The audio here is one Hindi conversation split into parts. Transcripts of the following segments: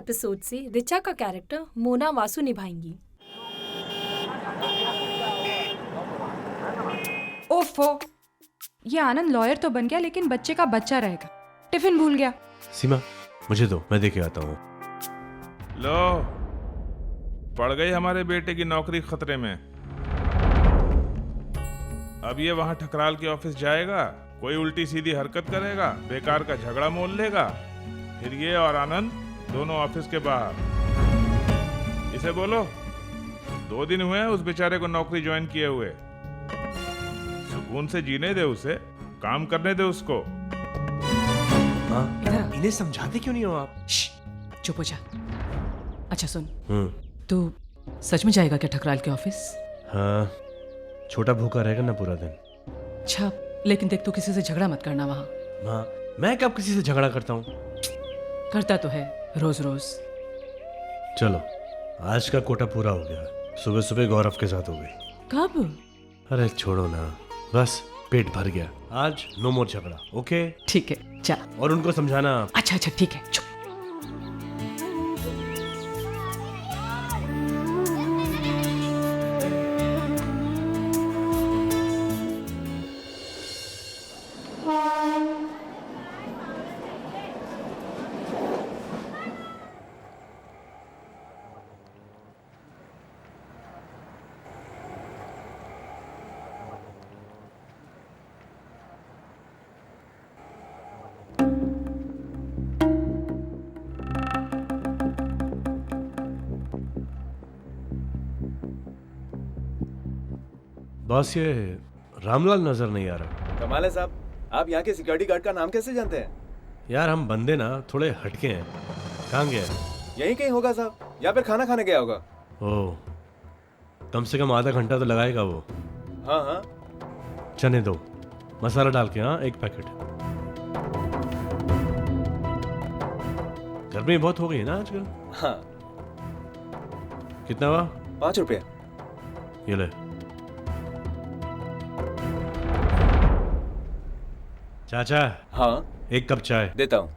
एपिसोड से रिचा का कैरेक्टर मोना वासु निभाएंगी। ओफो, ये आनंद लॉयर तो बन गया लेकिन बच्चे का बच्चा रहेगा। टिफिन भूल गया। सीमा मुझे दो, मैं देके आता हूँ। लो, पड़ गई हमारे बेटे की नौकरी खतरे में। अब ये वहां ठकराल के ऑफिस जाएगा, कोई उल्टी सीधी हरकत करेगा, बेकार का झगड़ा मोल लेगा, फिर ये और आनंद दोनों ऑफिस के बाहर। इसे बोलो 2 दिन हुए हैं उस बेचारे को नौकरी ज्वाइन किए हुए। सुकून से जीने दे उसे, काम करने दे उसको। हाँ, इन्हें समझाते क्यों नहीं हो आप? चुप हो जा। अच्छा सुन, तू सच में जाएगा क्या ठकराल के ऑफिस? हाँ, छोटा भूखा रहेगा ना पूरा दिन। अच्छा, लेकिन देख तू किसी से झगड़ा मत करना वहाँ। माँ, मैं कब किसी से झगड़ा करता हूँ? करता तो है रोज रोज। चलो, आज का कोटा पूरा हो गया। सुबह सुबह गौरव के साथ हो गई। कब? अरे छोड़ो ना, बस पेट भर गया। आज नो मोर झगड़ा, ओके? ठीक है, जा। और उनको समझाना। अच्छा अच्छा ठीक है, चुप। बॉस, ये रामलाल नजर नहीं आ रहा। कमाल है साहब, आप यहाँ के सिक्योरिटी गार्ड का नाम कैसे जानते हैं? यार हम बंदे ना थोड़े हटके हैं। कहाँ गया है? यहीं कहीं होगा साहब, या फिर खाना खाने गया होगा। ओह, कम से कम आधा घंटा तो लगाएगा वो। हाँ हाँ, चने दो, मसाला डाल के। हाँ, 1 पैकेट। गर्मी बहुत हो गई है ना आजकल। हाँ। कितना हुआ? 5 रुपये। ये ले। चाचा। हाँ, 1 कप चाय देता हूँ।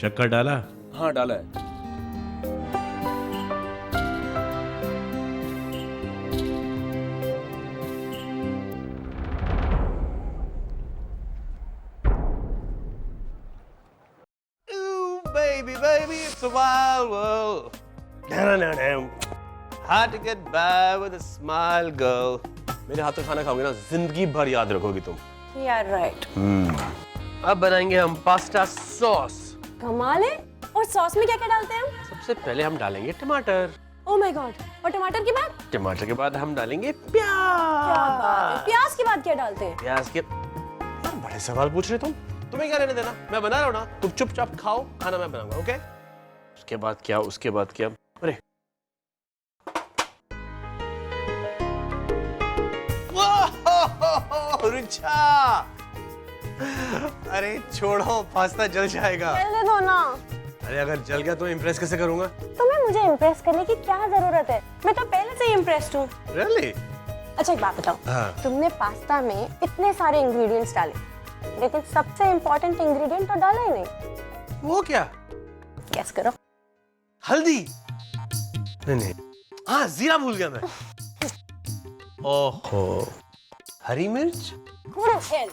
शक्कर डाला? हाँ, डाला है। Baby, it's a wild world. Hard to get by with a smile, girl. मेरे हाथ का खाना खाओगे ना, जिंदगी भर याद रखोगी तुम। Yeah, right. अब बनाएंगे हम पास्ता सॉस। कमाल है। और सॉस में क्या क्या डालते हैं हम? सबसे पहले हम डालेंगे टमाटर। Oh my God. और टमाटर के बाद? टमाटर के बाद हम डालेंगे क्या प्याज। बात है। प्याज के बाद क्या डालते हैं? प्याज के यार बड़े सवाल पूछ रहे तुम। तुम्हें क्या लेने देना, मैं बना रहा हूँ ना, तुम चुपचाप खाओ, खाना मैं बनाऊंगा, ओके? उसके बाद क्या, उसके बाद क्या? अरे रिचा, अरे छोड़ो, पास्ता जल जाएगा। जल्दी दो ना। अरे अगर जल गया तो इम्प्रेस कैसे करूंगा? तुम्हें मुझे इम्प्रेस करने की क्या जरूरत है? मैं तो पहले से ही इम्प्रेस्ड हूँ। Really? अच्छा एक बात बताओ, हाँ। तुमने पास्ता में इतने सारे इंग्रेडिएंट्स डाले, लेकिन सबसे इम्पोर्टेंट इंग्रेडिएंट तो डाला ही नहीं। वो क्या? गेस करो। हल्दी? नहीं, हाँ जीरा भूल गया मैं। ओहो, हरी मिर्च? Good hell.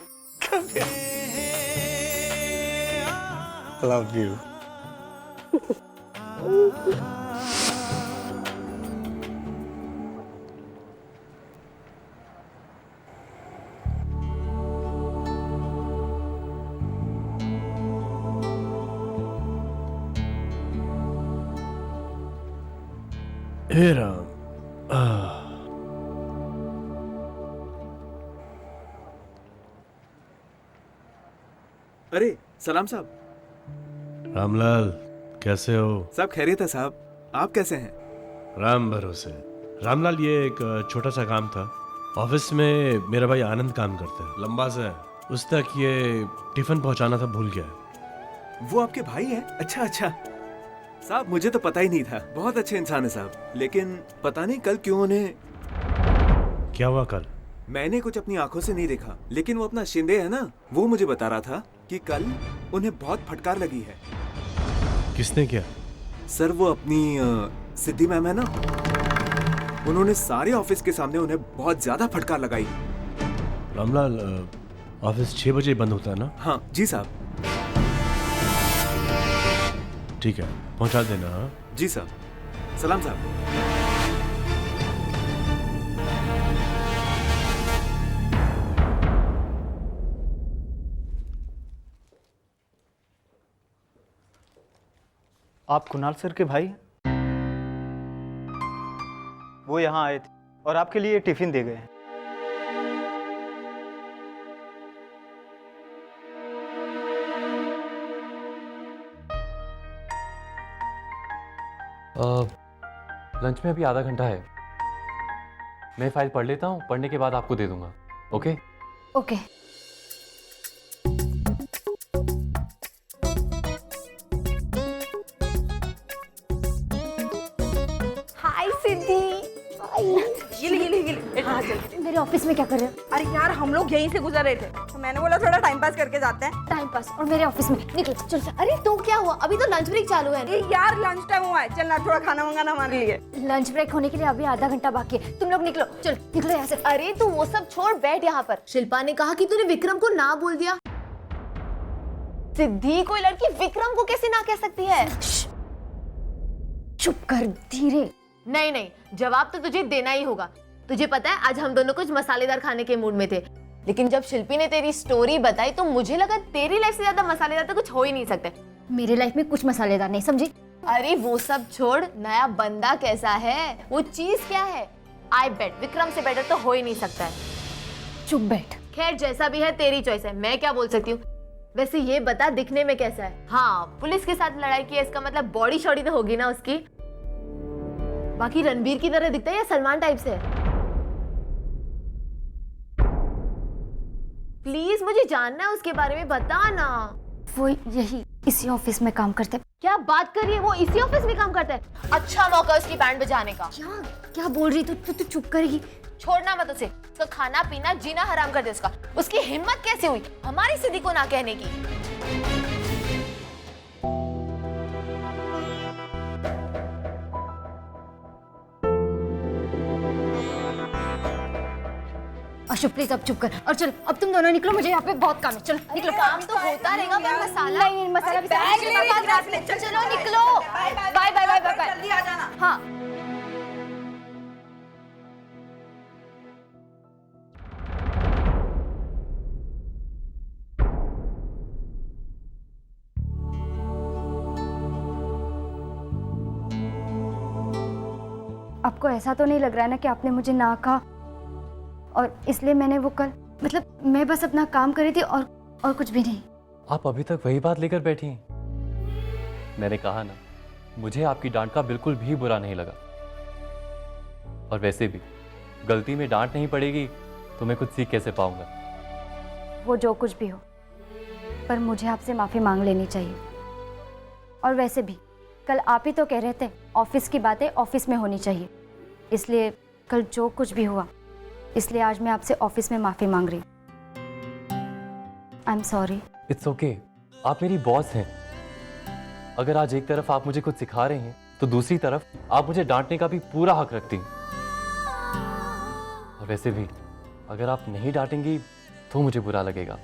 Love you. हे राम। अरे सलाम साहब। रामलाल, कैसे हो? सब खैरियत है साहब, आप कैसे हैं? राम भरोसे। रामलाल, ये एक छोटा सा काम था। ऑफिस में मेरा भाई आनंद काम करता है, लंबा सा है। उस तक ये टिफिन पहुंचाना था, भूल गया। वो आपके भाई हैं? अच्छा अच्छा। साहब मुझे तो पता ही नहीं था, बहुत अच्छे इंसान है साहब, लेकिन पता नहीं कल क्यों उन्हें। क्या हुआ कल? मैंने कुछ अपनी आंखों से नहीं देखा, लेकिन वो अपना शिंदे है ना, वो मुझे बता रहा था कि कल उन्हें बहुत फटकार लगी है। किसने किया? सर वो अपनी सिद्धि मैम है ना, उन्होंने सारे ऑफिस के सामने उन्हें बहुत ज्यादा फटकार लगाई। रामलाल, ऑफिस 6 बजे बंद होता है ना? हाँ जी साहब। ठीक है, पहुंचा देना। हाँ? जी साहब। सलाम साहब। आप कुणाल सर के भाई हैं? वो यहाँ आए थे और आपके लिए टिफिन दे गए हैं। लंच में अभी आधा घंटा है, मैं फाइल पढ़ लेता हूँ, पढ़ने के बाद आपको दे दूंगा। ओके? ओके। हाय सिद्धि। मेरे ऑफिस में क्या कर रहे हो? अरे यार हम लोग यहीं से गुजर रहे थे तो मैंने बोला थोड़ा टाइम पास करके जाते हैं। टाइम पास और मेरे ऑफिस में निकलो चल। अरे तो क्या हुआ, अभी तो लंच ब्रेक चालू है। अरे यार लंच टाइम हुआ है, चलना थोड़ा खाना मंगाना हमारे लिए। लंच ब्रेक होने के लिए अभी आधा घंटा बाकी है, तुम लोग निकलो, चल निकलो यहाँ से। अरे तू वो सब छोड़, बैठ यहाँ पर। शिल्पा ने कहा कि तूने विक्रम को ना बोल दिया। सिद्धि, कोई लड़की विक्रम को कैसे ना कह सकती है? चुप कर, धीरे। नहीं नहीं, जवाब तो तुझे देना ही होगा। तुझे पता है आज हम दोनों कुछ मसालेदार खाने के मूड में थे, लेकिन जब शिल्पी ने तेरी स्टोरी बताई तो मुझे लगा तेरी लाइफ से ज्यादा मसालेदार तो कुछ हो ही नहीं सकता। मेरी लाइफ में कुछ मसालेदार नहीं, समझी? अरे वो सब छोड़, नया बंदा कैसा है, वो चीज क्या है? आई बेट विक्रम से बेटर तो हो ही नहीं सकता है। चुप बैठ। खैर जैसा भी है तेरी चॉइस है, मैं क्या बोल सकती हूँ। वैसे ये बता दिखने में कैसा है? हाँ, पुलिस के साथ लड़ाई की है, इसका मतलब बॉडी शॉडी तो होगी ना उसकी। बाकी रणबीर की तरह दिखता है या सलमान टाइप से? प्लीज मुझे जानना है उसके बारे में, बता ना। वो यही इसी ऑफिस में काम करते। क्या बात कर रही है, वो इसी ऑफिस में काम करता है? अच्छा मौका उसकी बैंड बजाने का। क्या क्या बोल रही तू? तू चुप करेगी? छोड़ना मत उसे, उसका खाना पीना जीना हराम कर दे उसका। उसकी हिम्मत कैसे हुई हमारी सिद्धि को ना कहने की? अशु प्लीज अब चुप कर और चल, अब तुम दोनों निकलो, मुझे यहाँ पे बहुत काम है। चलो निकलो। काम तो होता रहेगा पर मसाला नहीं, मसाला भी चलो निकलो। बाय बाय बाय बाय जल्दी आ जाना। हाँ आपको ऐसा तो नहीं लग रहा है ना कि आपने मुझे ना कहा और इसलिए मैंने वो कल, मतलब मैं बस अपना काम कर रही थी और कुछ भी नहीं। आप अभी तक वही बात लेकर बैठी हैं। मैंने कहा ना, मुझे आपकी डांट का बिल्कुल भी बुरा नहीं लगा। और वैसे भी गलती में डांट नहीं पड़ेगी तो मैं कुछ सीख कैसे पाऊंगा? वो जो कुछ भी हो, पर मुझे आपसे माफी मांग लेनी चाहिए। और वैसे भी कल आप ही तो कह रहे थे ऑफिस की बातें ऑफिस में होनी चाहिए, इसलिए कल जो कुछ भी हुआ, इसलिए आज मैं आपसे ऑफिस में माफी मांग रही। I am sorry. It's okay, आप मेरी बॉस हैं। अगर आज एक तरफ आप मुझे कुछ सिखा रहे हैं तो दूसरी तरफ आप मुझे डांटने का भी पूरा हक रखती हैं। और वैसे भी अगर आप नहीं डांटेंगी तो मुझे बुरा लगेगा,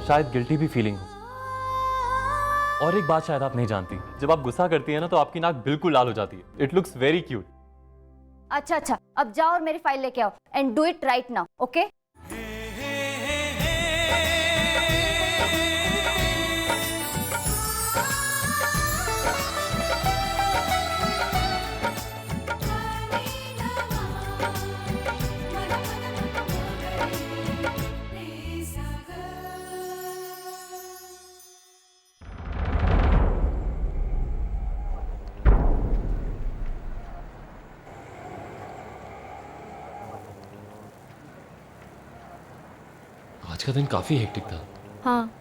शायद गिल्टी भी फीलिंग हो। और एक बात शायद आप नहीं जानती, जब आप गुस्सा करती हैं ना तो आपकी नाक बिल्कुल लाल हो जाती है। It looks very cute. अच्छा, अब जाओ और मेरी फाइल लेके आओ and do it right now, okay? आज का दिन काफी हेक्टिक था। हाँ,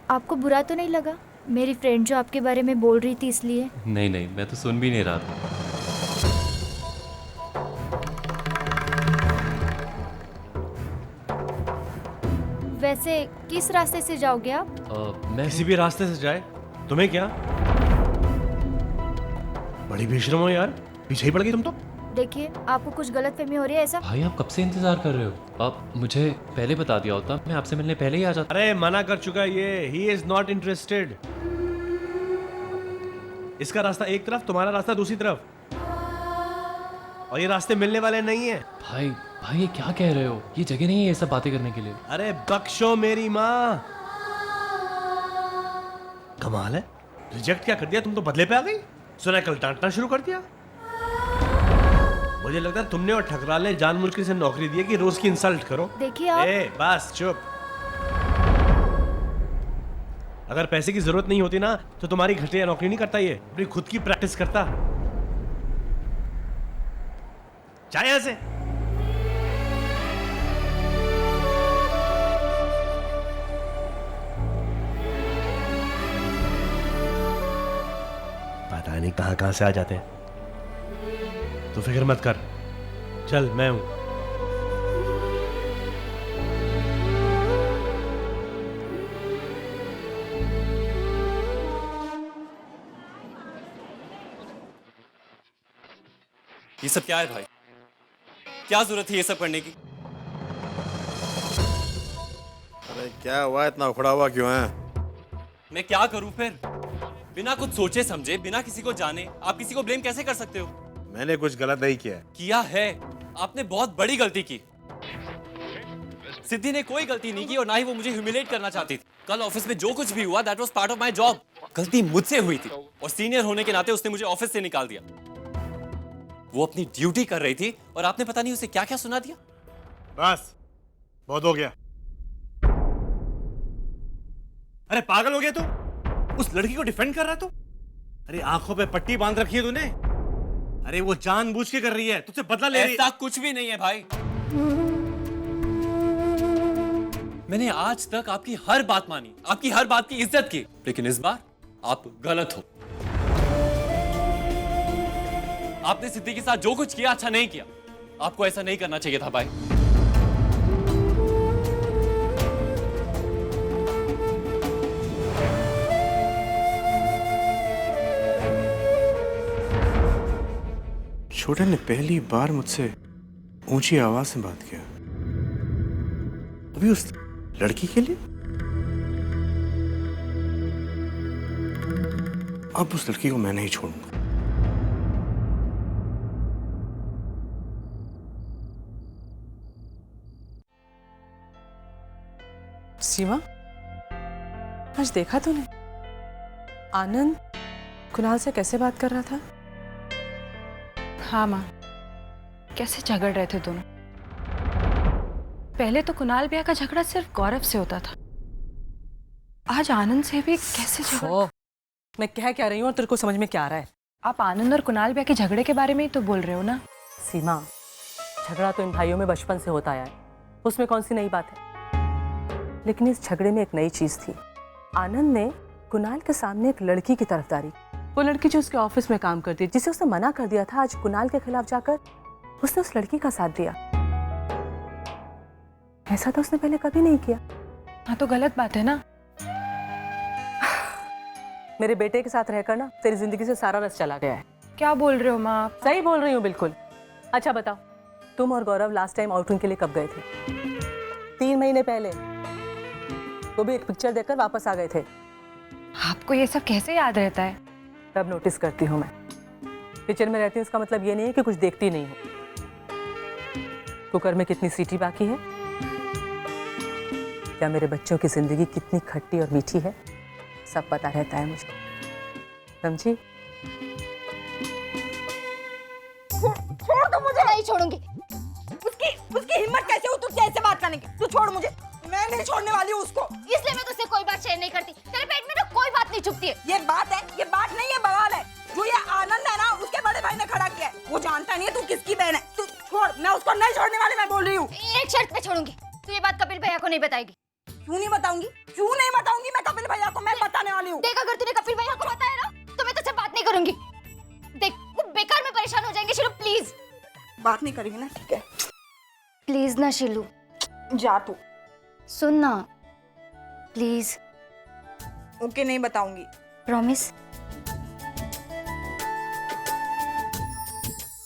आपको बुरा तो नहीं लगा? मेरी फ्रेंड जो आपके बारे में बोल रही थी इसलिए। नहीं नहीं, मैं तो सुन भी नहीं रहा था। वैसे किस रास्ते से जाओगे आप? मैं किसी भी रास्ते से जाए, तुम्हें क्या? बड़ी बेशरम हो यार, पीछे ही पड़ गई तुम तो। देखिए, आपको कुछ गलतफहमी हो रही है ऐसा? भाई आप कब से इंतजार कर रहे हो? आप मुझे पहले बता दिया होता, मैं आपसे मिलने पहले ही आ जाता। अरे मना कर चुका ये, ही इज नॉट इंटरेस्टेड। इसका रास्ता एक तरफ, तुम्हारा रास्ता दूसरी तरफ, और ये रास्ते मिलने वाले नहीं है। भाई भाई ये क्या कह रहे हो? ये जगह नहीं है ये सब बातें करने के लिए। अरे बख्शो मेरी माँ, कमाल है, रिजेक्ट क्या कर दिया तुम तो, बदले पे आ गई। सुना कल डांटना शुरू कर दिया। मुझे लगता है तुमने और ठकराल ने जानबूझ के इसे नौकरी दी है कि रोज की इंसल्ट करो। देखिए आप। बस चुप। अगर पैसे की जरूरत नहीं होती ना तो तुम्हारी घटिया नौकरी नहीं करता, ये अपनी खुद की प्रैक्टिस करता। चाहे यहां से। पता नहीं कहां से आ जाते हैं। तो फिक्र मत कर, चल मैं हूं। ये सब क्या है भाई? क्या जरूरत है ये सब करने की? अरे क्या हुआ, इतना उखड़ा हुआ क्यों है? मैं क्या करूं फिर? बिना कुछ सोचे समझे, बिना किसी को जाने आप किसी को ब्लेम कैसे कर सकते हो? मैंने कुछ गलत नहीं किया। किया है, आपने बहुत बड़ी गलती की। सिद्धि ने कोई गलती नहीं की और ना ही वो मुझे ह्यूमिलेट करना चाहती थी। कल ऑफिस में जो कुछ भी हुआ that was part of my job. गलती मुझसे हुई थी और सीनियर होने के नाते उसने मुझे ऑफिस से निकाल दिया। वो अपनी ड्यूटी कर रही थी और आपने पता नहीं उसे क्या क्या सुना दिया। बस बहुत हो गया। अरे पागल हो गया तू? उस लड़की को डिफेंड कर रहा तू? अरे आंखों पे पट्टी बांध रखी है तूने। अरे वो जानबूझ के कर रही है, तुझसे बदला ले रही है। ऐसा कुछ भी नहीं है भाई। मैंने आज तक आपकी हर बात मानी, आपकी हर बात की इज्जत की, लेकिन इस बार आप गलत हो। आपने सिद्धि के साथ जो कुछ किया अच्छा नहीं किया। आपको ऐसा नहीं करना चाहिए था भाई। छोटे ने पहली बार मुझसे ऊंची आवाज से बात किया, अभी उस लड़की के लिए। अब उस लड़की को मैं नहीं छोड़ूंगा। सीमा, आज देखा तूने आनंद कुणाल से कैसे बात कर रहा था? हाँ माँ, कैसे झगड़ रहे थे दोनों। पहले तो कुणाल भैया का झगड़ा सिर्फ गौरव से होता था, आज आनंद से भी कैसे झगड़ा। मैं क्या रही हूँ और तेरे को समझ में क्या आ रहा है? आप आनंद और कुणाल भैया के झगड़े के बारे में ही तो बोल रहे हो ना। सीमा, झगड़ा तो इन भाइयों में बचपन से होता आया है, उसमें कौन सी नई बात है। लेकिन इस झगड़े में एक नई चीज थी। आनंद ने कुणाल के सामने एक लड़की की तरफदारी, वो लड़की जो उसके ऑफिस में काम करती है, जिसे उसने मना कर दिया था, आज कुणाल के खिलाफ जाकर उसने उस लड़की का साथ दिया। ऐसा तो उसने पहले कभी नहीं किया। हाँ तो गलत बात है ना। मेरे बेटे के साथ रहकर ना तेरी जिंदगी से सारा रस चला गया है। क्या बोल रहे हो माँ आप? सही बोल रही हूँ बिल्कुल। अच्छा बताओ, तुम और गौरव लास्ट टाइम आउटिंग के लिए कब गए थे? 3 महीने पहले। वो भी एक पिक्चर देखकर वापस आ गए थे। आपको ये सब कैसे याद रहता है? तब नोटिस करती हूँ मैं। किचन में रहती हूँ इसका मतलब ये नहीं है कि कुछ देखती नहीं हूँ। कुकर में कितनी सीटी बाकी है, क्या मेरे बच्चों की जिंदगी कितनी खट्टी और मीठी है, सब पता रहता है मुझे। समझी? छोड़ दो मुझे। नहीं छोड़ूंगी। उसकी हिम्मत कैसे हुई तुझसे ऐसे बात करने की? तू छोड़ मुझे, मैं नहीं छोड़ने वाली हूँ उसको। इसलिए मैं तुझसे कोई बात शेयर नहीं करती। तेरे पेट में तो कोई बात नहीं चुभती है। ये बात है, ये बात नहीं है, बवाल है। जो ये आनंद है ना, उसके बड़े भाई ने खड़ा किया है। वो जानता नहीं है तू किसकी बहन है। तू छोड़, मैं उसको नहीं छोड़ने वाली, मैं बोल रही हूँ। एक शर्त पे छोड़ूंगी, तू ये बात कपिल भैया को नहीं बताएगी। क्यों नहीं बताऊंगी? क्यों नहीं बताऊंगी? मैं कपिल भैया को मैं बताने वाली हूँ। देख अगर बात नहीं करेगी ना, ठीक है? प्लीज ना शिलू, जा तू। सुन ना प्लीज। ओके, नहीं बताऊंगी। प्रॉमिस?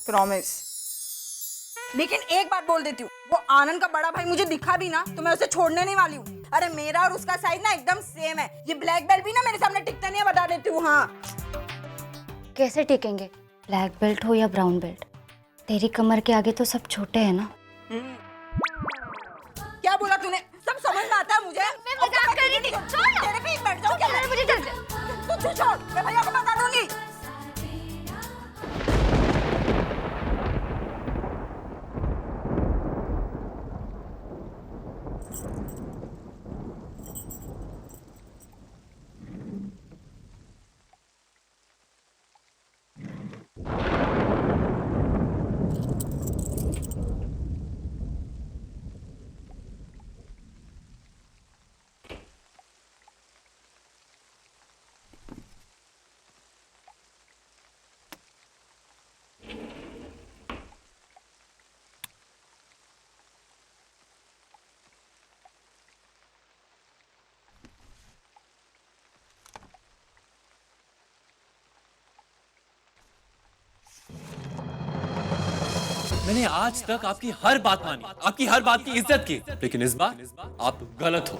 प्रॉमिस। लेकिन एक बात बोल देती हूँ, वो आनंद का बड़ा भाई मुझे दिखा भी ना तो मैं उसे छोड़ने नहीं वाली हूँ। अरे मेरा और उसका साइज ना एकदम सेम है। ये ब्लैक बेल्ट भी ना मेरे सामने टिकता नहीं है, बता देती हूँ। हाँ, कैसे टिकेंगे? ब्लैक बेल्ट हो या ब्राउन बेल्ट, तेरी कमर के आगे तो सब छोटे हैं ना। क्या बोला तूने? सब समझ में आता है मुझे। मैं मजाक कर रही थी। छोड़ ना। तेरे पे ही बैठ जाऊँ क्या मैं? मुझे डर। तू छोड़, मैं भैया को बता दूंगी। मैंने आज तक आपकी हर बात मानी, आपकी हर बात की इज्जत की, लेकिन इस बार आप गलत हो।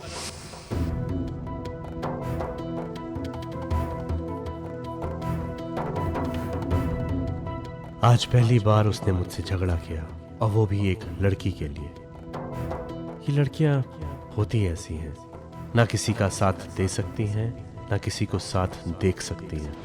आज पहली बार उसने मुझसे झगड़ा किया, और वो भी एक लड़की के लिए। ये लड़कियां होती ऐसी हैं, ना किसी का साथ दे सकती हैं, ना किसी को साथ देख सकती हैं।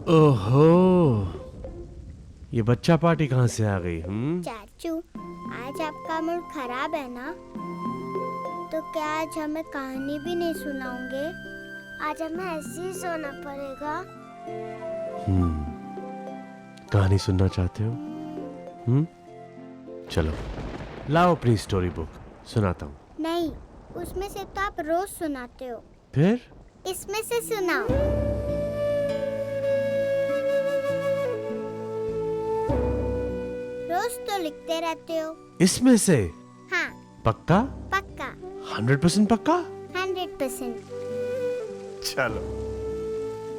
ओहो, ये बच्चा पार्टी कहाँ से आ गई? चाचू, आज आपका मूड खराब है ना, तो क्या आज हमें कहानी भी नहीं सुनाओगे? आज हमें ऐसे ही सोना पड़ेगा। कहानी सुनना चाहते हो? चलो लाओ अपनी स्टोरी बुक, सुनाता हूँ। नहीं, उसमें से तो आप रोज सुनाते हो। फिर? इसमें से सुनाओ। रोज तो लिखते रहते हो। इसमें से? हाँ। पक्का? पक्का। 100% पक्का? 100%। चलो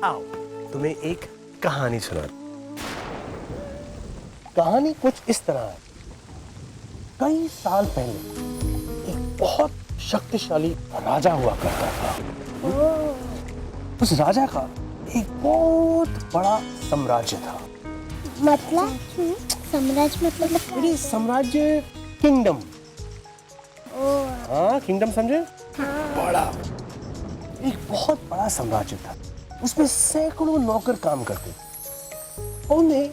आओ, तुम्हें एक कहानी सुना। कहानी कुछ इस तरह है। कई साल पहले एक बहुत शक्तिशाली राजा हुआ करता था। उस राजा का एक बहुत बड़ा साम्राज्य था। मतलब साम्राज्य मतलब? साम्राज्य किंगडम। हाँ, किंगडम समझे? बड़ा, एक बहुत बड़ा साम्राज्य था। उसमें सैकड़ों नौकर काम करते थे। उनमें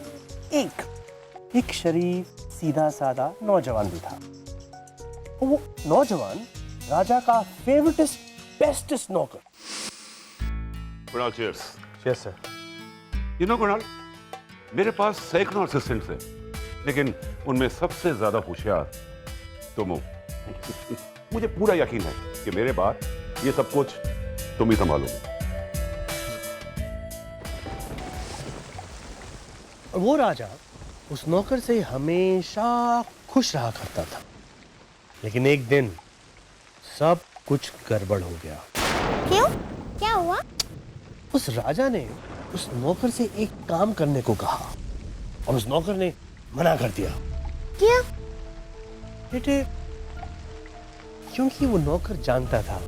एक शरीफ सीधा साधा नौजवान भी था। वो नौजवान राजा का फेवरेटेस्ट बेस्टेस्ट नौकर। Kunal, cheers. Yes sir. You know, Kunal, मेरे पास सैकड़ों असिस्टेंट्स हैं, लेकिन उनमें सबसे ज्यादा होशियार तुम हो। मुझे पूरा यकीन है कि मेरे बाद ये सब कुछ तुम ही संभालोगे। और वो राजा उस नौकर से हमेशा खुश रहा करता था। लेकिन एक दिन सब कुछ गड़बड़ हो गया। क्यों? उस राजा ने उस नौकर से एक काम करने को कहा और उस नौकर ने मना कर दिया। क्या? बेटे, क्योंकि वो नौकर जानता था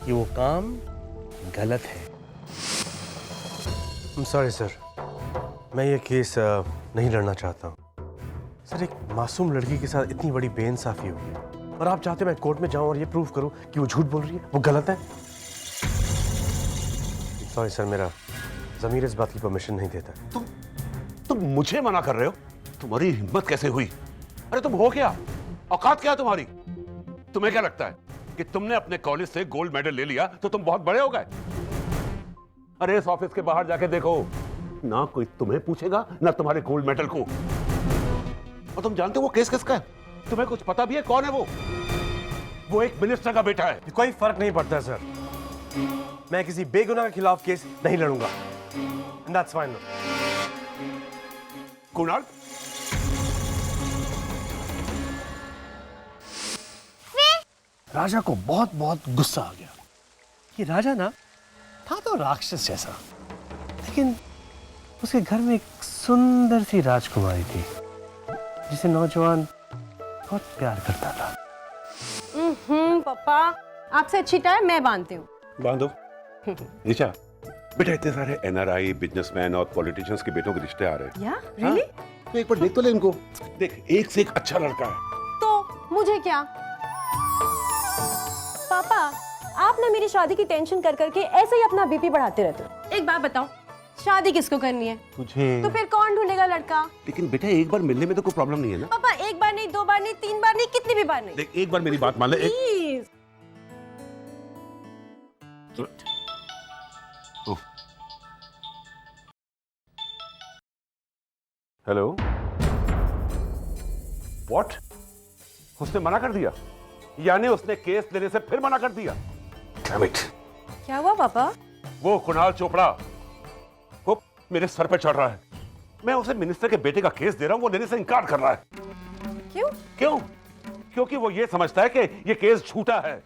कि वो काम गलत है। सॉरी सर, मैं ये केस नहीं लड़ना चाहता हूँ। सर, एक मासूम लड़की के साथ इतनी बड़ी बेइंसाफी हुई है और आप चाहते मैं कोर्ट में जाऊं और ये प्रूव करूं कि वो झूठ बोल रही है, वो गलत है। सॉरी सर, मेरा ज़मीर इस बात की परमिशन नहीं देता। तुम मुझे मना कर रहे हो? तुम्हारी हिम्मत कैसे हुई? अरे तुम हो क्या? औकात क्या तुम्हारी? तुम्हें क्या लगता है कि तुमने अपने कॉलेज से गोल्ड मेडल ले लिया तो तुम बहुत बड़े हो गए? अरे इस ऑफिस के बाहर जाके देखो, ना कोई तुम्हें पूछेगा ना तुम्हारे गोल्ड मेडल को। और तुम जानते हो वो केस किसका है? तुम्हें कुछ पता भी है कौन है वो? वो एक मिनिस्टर का बेटा है। कोई फर्क नहीं पड़ता सर, मैं किसी बेगुनाह के खिलाफ केस नहीं लड़ूंगा। That's fine. कुणाल, राजा को बहुत बहुत गुस्सा आ गया। ये राजा ना था तो राक्षस जैसा, लेकिन उसके घर में एक सुंदर सी राजकुमारी थी जिसे नौजवान बहुत प्यार करता था। पापा, आपसे अच्छी टाई मैं बांधती हूँ। बांधो। निशा, बेटा इतने सारे एनआरआई, बिजनेसमैन और पॉलिटिशियंस के बेटों के रिश्ते आ रहे हैं। या रियली? तो एक बार देख तो ले इनको। देख, एक से एक अच्छा लड़का है। तो मुझे क्या? पापा, आप ना मेरी शादी की टेंशन कर करके ऐसे ही अपना बीपी बढ़ाते रहते हो। एक बात बताओ, शादी किसको करनी है? तुझे। तो फिर कौन ढूंढेगा लड़का? लेकिन बेटा एक बार मिलने में तो कोई प्रॉब्लम नहीं है ना? पापा, एक बार नहीं, 2 बार नहीं, 3 बार नहीं, कितनी भी बार नहीं। देख, एक बार मेरी बात मान ले। प्लीज। हेलो। व्हाट? उसने मना कर दिया? यानी उसने केस लेने से फिर मना कर दिया? Damn it. क्या हुआ पापा? वो कुणाल चोपड़ा वो मेरे सर पे चढ़ रहा है। मैं उसे मिनिस्टर के बेटे का केस दे रहा हूं, वो लेने से इनकार कर रहा है। क्यों? क्यों? क्योंकि वो ये समझता है कि ये केस झूठा है।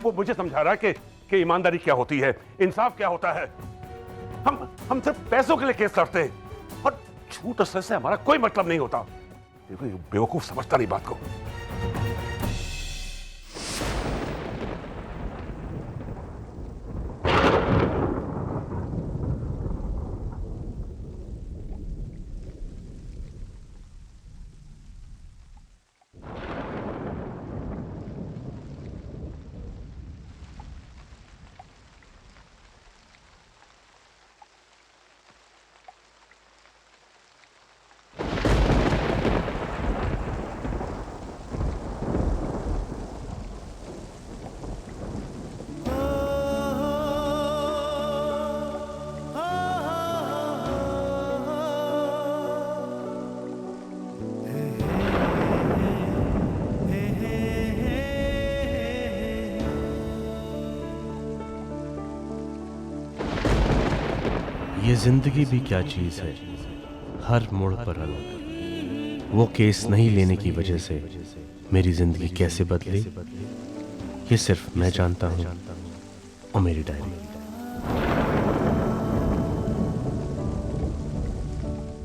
वो मुझे समझा रहा है कि ईमानदारी क्या होती है, इंसाफ क्या होता है। हम सिर्फ पैसों के लिए केस लड़ते हैं और झूठ असर से हमारा कोई मतलब नहीं होता। देखो, ये बेवकूफ समझता नहीं बात को। ये जिंदगी भी क्या चीज है, हर मोड़ पर अलग। वो केस नहीं लेने की वजह से मेरी जिंदगी कैसे बदली, ये सिर्फ मैं जानता हूँ और मेरी डायरी।